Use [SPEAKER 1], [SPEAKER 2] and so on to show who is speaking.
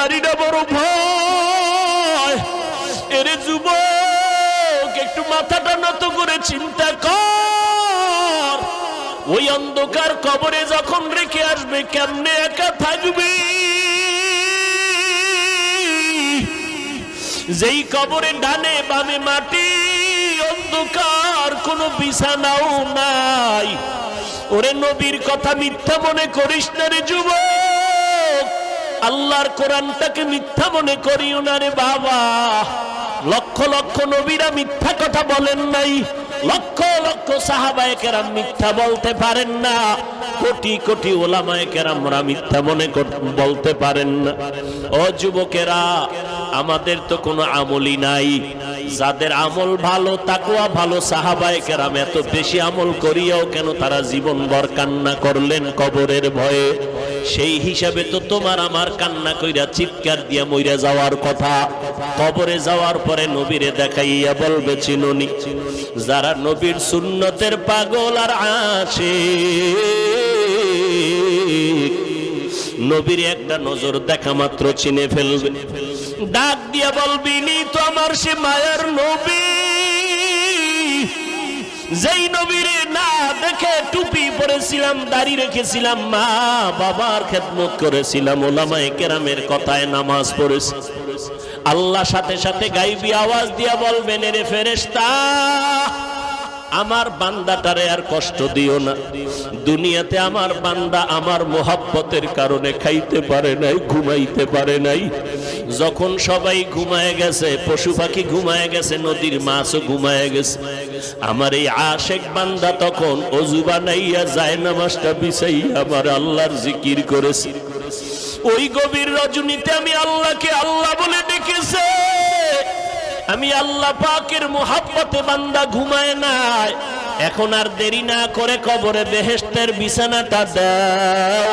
[SPEAKER 1] পারি না, বড় ভয়। এরে যুবক, একটু মাথাটা নত করে চিন্তা কর, ওই অন্ধকার কবরে যখন রেখে আসবে কেমনে একা থাকবে? যেই কবরে ডানে বামে মাটি, অন্ধকার, কোনো বিছানাও নাই। ওরে নবীর কথা মিথ্যা মনে করিস না রে যুবক, আল্লাহর কোরআনটাকে মিথ্যা মনে করিও না রে বাবা। লক্ষ লক্ষ নবীরা মিথ্যা কথা বলেন নাই, লক্ষ লক্ষ সাহাবায়ে কেরাম মিথ্যা বলতে পারেন না, কোটি কোটি ওলামায়ে কেরামরা মিথ্যা মনে বলতে পারেন না। ও যুবকেরা, আমাদের তো কোনো আমলই নাই। যাদের আমল ভালো, তাকওয়া ভালো, সাহাবায়ে কেরাম এত বেশি আমল করিয়াও কেন তারা জীবনভর কান্না করলেন কবরের ভয়ে? সেই হিসাবে তো তোমার আমার কান্না কইরা চিৎকার দিয়া মইরা যাওয়ার কথা। কবরে যাওয়ার পরে নবীরে দেখাইয়া বলবে চিনুনি। যারা নবীর সুন্নতের পাগল আর আশিক, নবীর একটা নজর দেখা মাত্র চিনে ফেলবে। ডাক দিয়া বলবি, নি তো আমার সে মায়ার নবী, যেই নবীরে না দেখে টুপি পরেছিলাম, দাড়ি রেখেছিলাম, মা বাবার খেদমত করেছিলাম, ওলামায়ে কেরামের কথায় নামাজ পড়েছি। আল্লাহ সাথে সাথে গাইবি আওয়াজ দিয়া বলবেন, এরে ফেরেশতা, আমার বান্দাটারে আর কষ্ট দিও না। দুনিয়াতে আমার বান্দা আমার মোহাব্বতের কারণে খাইতে পারে নাই, ঘুমাইতে পারে নাই। যখন সবাই ঘুমায় গেছে, পশু পাখি ঘুমায় গেছে, নদীর মাছও ঘুমায় গেছে, আমার এই আশেক বান্দা তখন ওযু বানাইয়া যায় নামাজটা বিছাইয়া আমার আল্লাহর জিকির করেছে। ওই গভীর রজনীতে আমি আল্লাহকে আল্লাহ বলে ডেকেছে। আমি আল্লাহ পাকের মোহাব্বতে বান্দা ঘুমায় নাই। এখন আর দেরি না করে কবরে বেহেশতের বিছানাটা দাও।